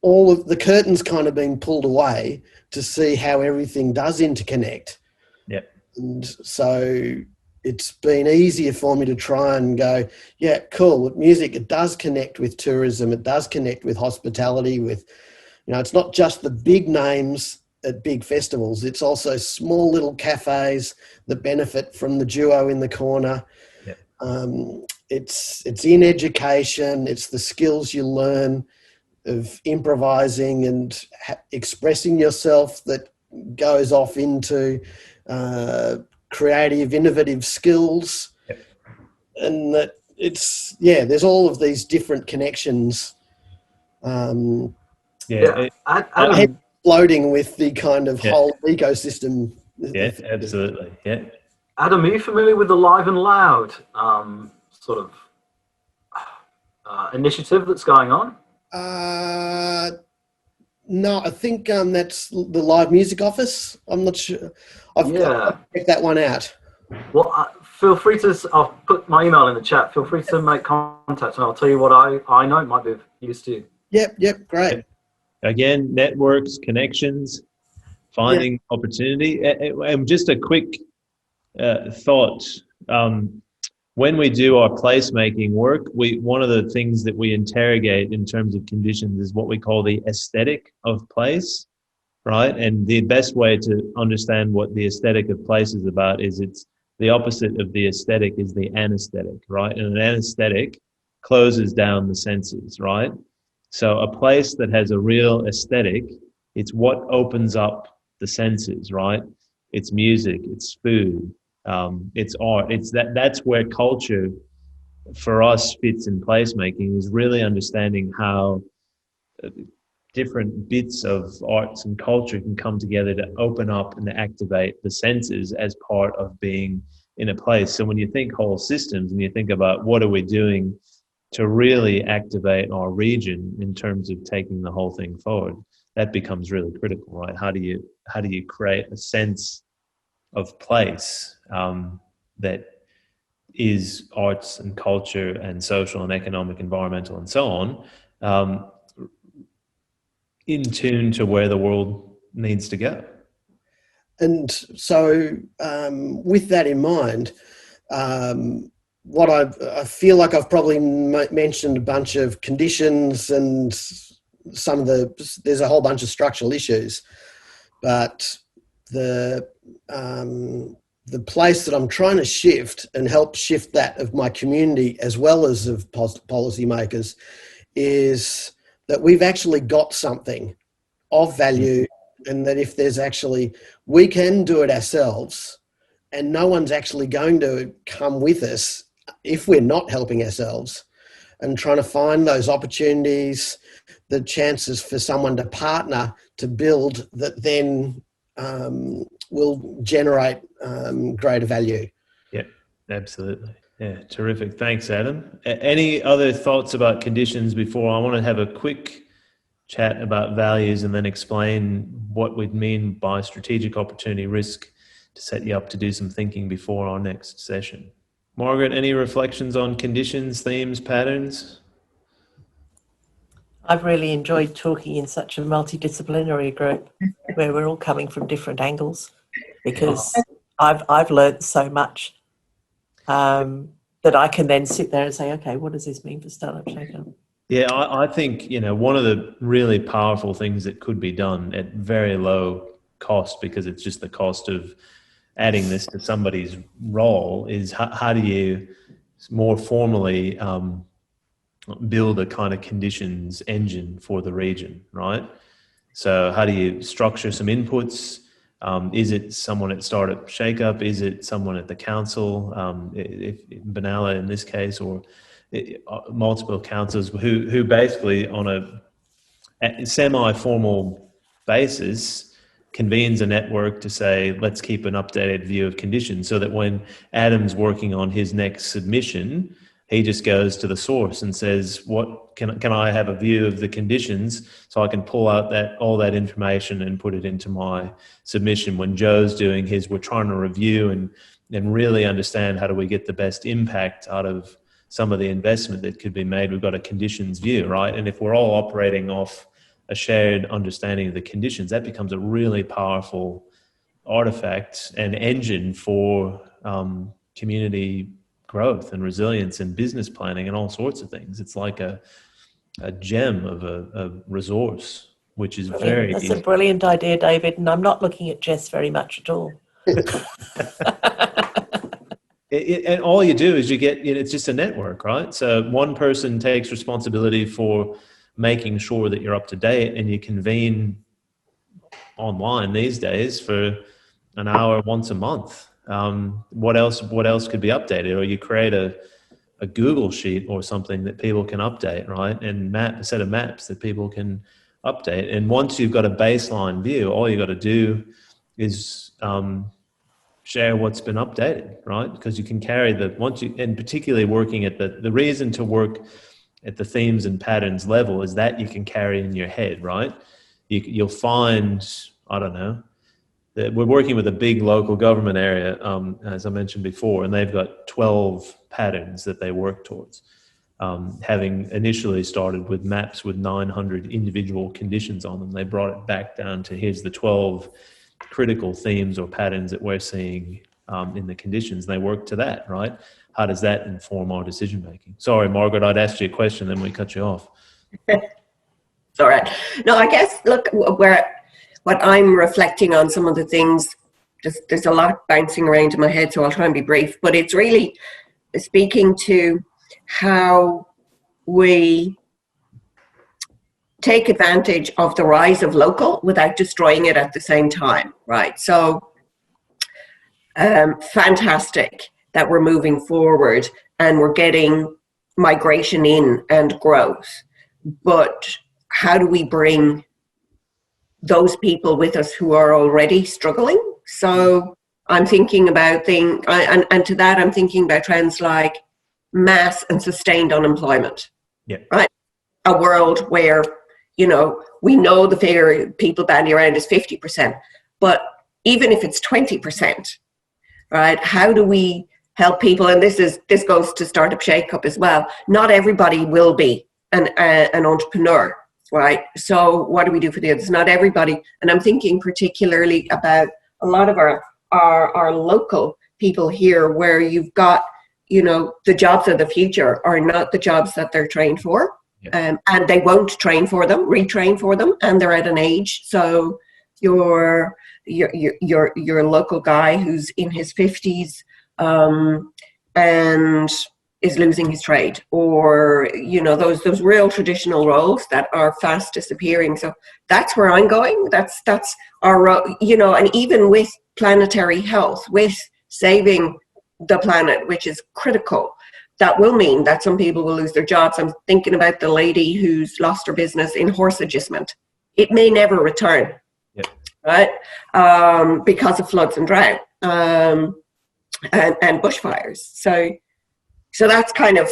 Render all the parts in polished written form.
all of the curtains kind of been pulled away to see how everything does interconnect. Yeah. And so it's been easier for me to try and go, yeah, cool. With music, it does connect with tourism. It does connect with hospitality, with, it's not just the big names at big festivals. It's also small little cafes that benefit from the duo in the corner. Yeah. It's in education. It's the skills you learn of improvising and expressing yourself that goes off into creative, innovative skills. Yep. And that there's all of these different connections. Adam, Floating with the kind of whole ecosystem. Yeah, absolutely. Yeah. Adam, are you familiar with the Live and Loud sort of initiative that's going on? No, I think that's the Live Music Office. I'm not sure. I've got to check that one out. Well, feel free to. I'll put my email in the chat. Feel free to make contact, and I'll tell you what I know might be of use to you. Yep, great. Yep. Again, networks, connections, finding opportunity. And just a quick thought. When we do our placemaking work, one of the things that we interrogate in terms of conditions is what we call the aesthetic of place, right? And the best way to understand what the aesthetic of place is about is it's the opposite of the aesthetic is the anesthetic, right? And an anesthetic closes down the senses, right? So a place that has a real aesthetic, it's what opens up the senses, right? It's music, it's food, it's art. It's that's where culture for us fits in placemaking, is really understanding how different bits of arts and culture can come together to open up and activate the senses as part of being in a place. So when you think whole systems and you think about what are we doing to really activate our region in terms of taking the whole thing forward, that becomes really critical, right? How do you create a sense of place that is arts and culture and social and economic, environmental, and so on, in tune to where the world needs to go? And so, with that in mind, what I feel like I've probably mentioned a bunch of conditions and there's a whole bunch of structural issues, but the place that I'm trying to shift and help shift that of my community as well as of policymakers is that we've actually got something of value, and that if there's actually, we can do it ourselves and no one's actually going to come with us if we're not helping ourselves, and trying to find those opportunities, the chances for someone to partner to build that then will generate greater value. Yeah, absolutely. Yeah, terrific. Thanks, Adam. Any other thoughts about conditions before? I want to have a quick chat about values and then explain what we'd mean by strategic opportunity risk to set you up to do some thinking before our next session. Margaret, any reflections on conditions, themes, patterns? I've really enjoyed talking in such a multidisciplinary group where we're all coming from different angles, because I've learned so much that I can then sit there and say, okay, what does this mean for Startup Shakeup? Yeah, I think, one of the really powerful things that could be done at very low cost, because it's just the cost of adding this to somebody's role, is how do you more formally build a kind of conditions engine for the region, right? So how do you structure some inputs? Is it someone at Startup Shakeup? Is it someone at the council, if Benalla in this case, or multiple councils who basically on a semi-formal basis convenes a network to say, let's keep an updated view of conditions, so that when Adam's working on his next submission, he just goes to the source and says, what can I have a view of the conditions so I can pull out all that information and put it into my submission. When Joe's doing his, we're trying to review and really understand how do we get the best impact out of some of the investment that could be made. We've got a conditions view, right? And if we're all operating off a shared understanding of the conditions, that becomes a really powerful artifact and engine for community growth and resilience and business planning and all sorts of things. It's like a gem of a resource, which is very That's easy. a brilliant idea, David, and I'm not looking at Jess very much at all. And all you do is you get, it's just a network, right? So one person takes responsibility for making sure that you're up to date, and you convene online these days for an hour once a month. What else could be updated? Or you create a Google sheet or something that people can update, right? And a set of maps that people can update. And once you've got a baseline view, all you got to do is share what's been updated, right? Because you can carry and particularly working at the reason to work at the themes and patterns level is that you can carry in your head, right? You'll find, I don't know, that we're working with a big local government area, as I mentioned before, and they've got 12 patterns that they work towards. Having initially started with maps with 900 individual conditions on them, they brought it back down to here's the 12 critical themes or patterns that we're seeing in the conditions. They work to that, right? How does that inform our decision making? Sorry, Margaret, I'd asked you a question, then we cut you off. It's all right. No, I guess, look, what I'm reflecting on some of the things, there's a lot bouncing around in my head, so I'll try and be brief, but it's really speaking to how we take advantage of the rise of local without destroying it at the same time, right? So fantastic that we're moving forward and we're getting migration in and growth, but how do we bring those people with us who are already struggling? So I'm thinking about and to that I'm thinking about trends like mass and sustained unemployment. Yeah. Right? A world where, we know the figure people bandy around is 50%, but even if it's 20%, right? How do we help people? And this goes to Startup Shakeup as well. Not everybody will be an entrepreneur, right? So what do we do for the others? Not everybody. And I'm thinking particularly about a lot of our local people here, where you've got, the jobs of the future are not the jobs that they're trained for. Yeah. And they won't retrain for them, and they're at an age. So your local guy who's in his 50s and is losing his trade, or those real traditional roles that are fast disappearing. So that's where I'm going. That's our and even with planetary health, with saving the planet, which is critical, that will mean that some people will lose their jobs. I'm thinking about the lady who's lost her business in horse agistment. It may never return, yeah. Right? Because of floods and drought and bushfires. So that's kind of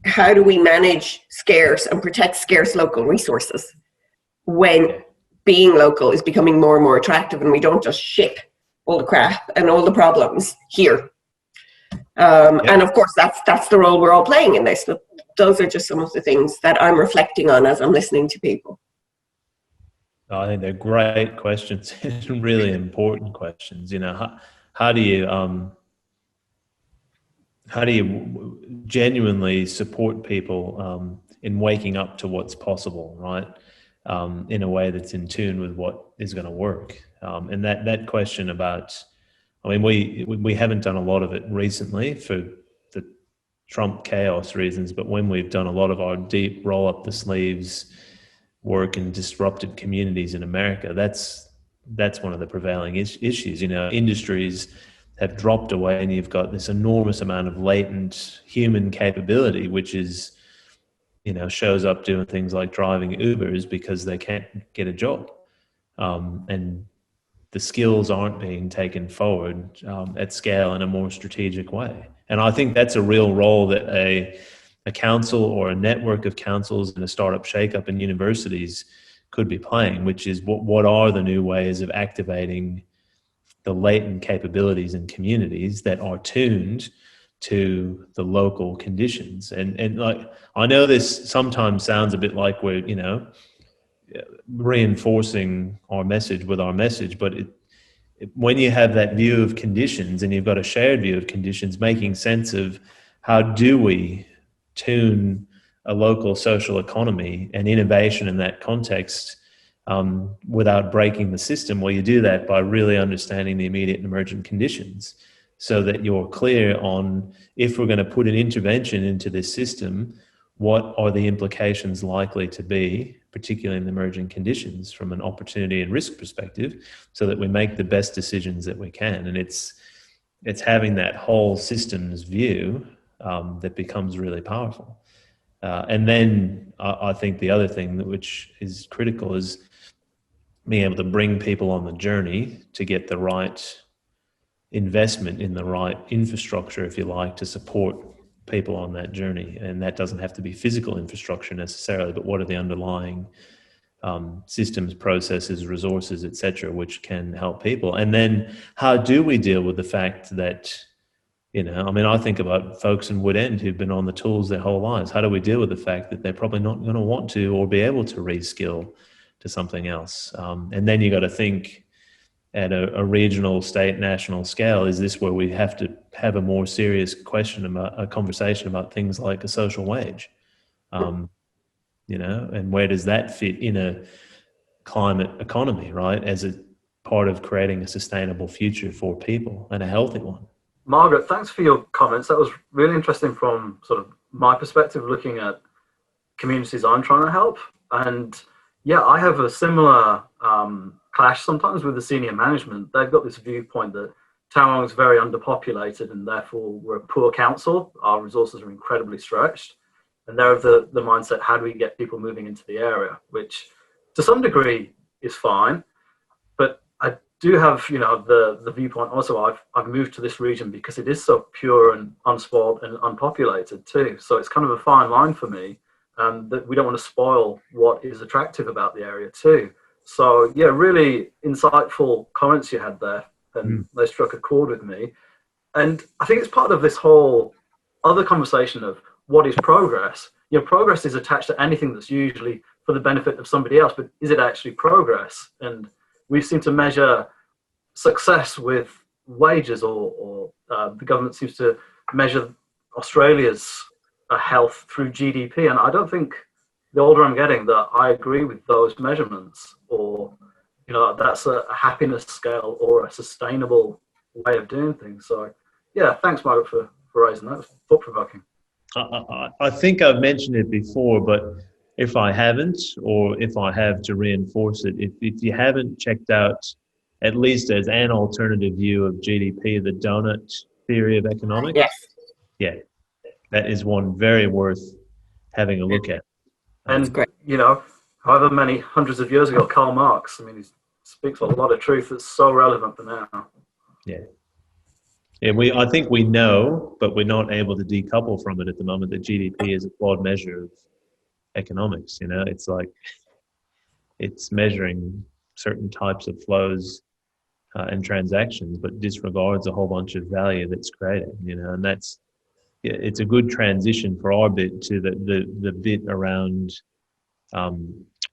how do we manage scarce and protect scarce local resources when being local is becoming more and more attractive, and we don't just ship all the crap and all the problems here. And of course, that's the role we're all playing in this. But those are just some of the things that I'm reflecting on as I'm listening to people. I think they're great questions, really important questions. How do you genuinely support people in waking up to what's possible, right? In a way that's in tune with what is going to work. And that question about, we haven't done a lot of it recently for the Trump chaos reasons, but when we've done a lot of our deep roll up the sleeves work in disrupted communities in America, that's one of the prevailing issues. Industries have dropped away, and you've got this enormous amount of latent human capability, which is, shows up doing things like driving Ubers because they can't get a job. And the skills aren't being taken forward at scale in a more strategic way. And I think that's a real role that a council or a network of councils and a startup shakeup in universities could be playing, which is what are the new ways of activating the latent capabilities in communities that are tuned to the local conditions. And like, I know this sometimes sounds a bit like we're, reinforcing our message with our message, but when you have that view of conditions and you've got a shared view of conditions, making sense of how do we tune a local social economy and innovation in that context without breaking the system, well, you do that by really understanding the immediate and emergent conditions so that you're clear on, if we're going to put an intervention into this system, what are the implications likely to be, particularly in the emerging conditions from an opportunity and risk perspective, so that we make the best decisions that we can. And it's having that whole systems view that becomes really powerful. And then I think the other thing which is critical is being able to bring people on the journey to get the right investment in the right infrastructure, if you like, to support people on that journey. And that doesn't have to be physical infrastructure necessarily, but what are the underlying systems, processes, resources, etc., which can help people? And then how do we deal with the fact that, I think about folks in Woodend who've been on the tools their whole lives. How do we deal with the fact that they're probably not going to want to or be able to reskill to something else? And then you got to think at a regional, state, national scale, is this where we have to have a more serious question about a conversation about things like a social wage? And where does that fit in a climate economy, right? As a part of creating a sustainable future for people and a healthy one. Margaret, thanks for your comments. That was really interesting from sort of my perspective, looking at communities I'm trying to help. And yeah, I have a similar clash sometimes with the senior management. They've got this viewpoint that Tauranga is very underpopulated and therefore we're a poor council. Our resources are incredibly stretched. And they're of the mindset, how do we get people moving into the area, which to some degree is fine. But I do have, the viewpoint also, I've moved to this region because it is so pure and unspoiled and unpopulated too. So it's kind of a fine line for me that we don't want to spoil what is attractive about the area too. So yeah, really insightful comments you had there, and they struck a chord with me. And I think it's part of this whole other conversation of what is progress. Progress is attached to anything that's usually for the benefit of somebody else, but is it actually progress? And we seem to measure success with wages, or the government seems to measure Australia's health through GDP. And I don't think, the older I'm getting, that I agree with those measurements, or that's a happiness scale or a sustainable way of doing things. So yeah, thanks, Margaret, for raising that. It was thought-provoking. I think I've mentioned it before, but if I haven't, or if I have to reinforce it, if you haven't checked out, at least as an alternative view of GDP, the donut theory of economics. Yes. Yeah, that is one very worth having a look at. And, however many hundreds of years ago, Karl Marx, he speaks a lot of truth that's so relevant for now. Yeah. Yeah, I think we know, but we're not able to decouple from it at the moment, that GDP is a flawed measure of economics. It's like it's measuring certain types of flows and transactions, but disregards a whole bunch of value that's created. And it's a good transition for our bit to the bit around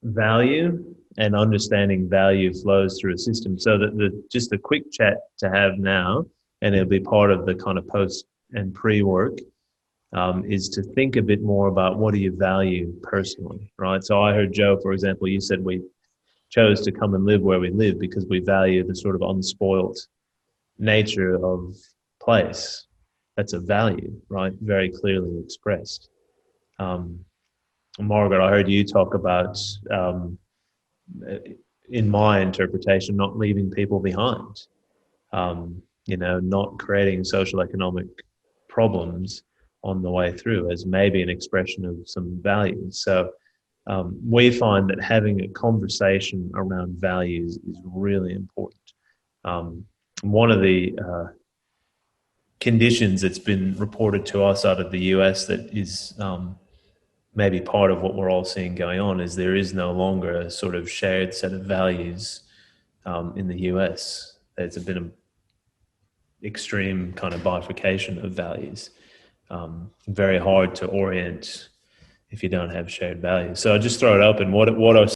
value and understanding value flows through a system. So that just a quick chat to have now, and it'll be part of the kind of post and pre-work, is to think a bit more about what do you value personally, right? So I heard, Joe, for example, you said we chose to come and live where we live because we value the sort of unspoilt nature of place. That's a value, right? Very clearly expressed. Margaret, I heard you talk about, in my interpretation, not leaving people behind. Not creating social economic problems on the way through as maybe an expression of some values. So we find that having a conversation around values is really important. One of the conditions that's been reported to us out of the US that is maybe part of what we're all seeing going on is there is no longer a sort of shared set of values in the US. There's been an extreme kind of bifurcation of values. Very hard to orient if you don't have shared values. So I'll just throw it open. What are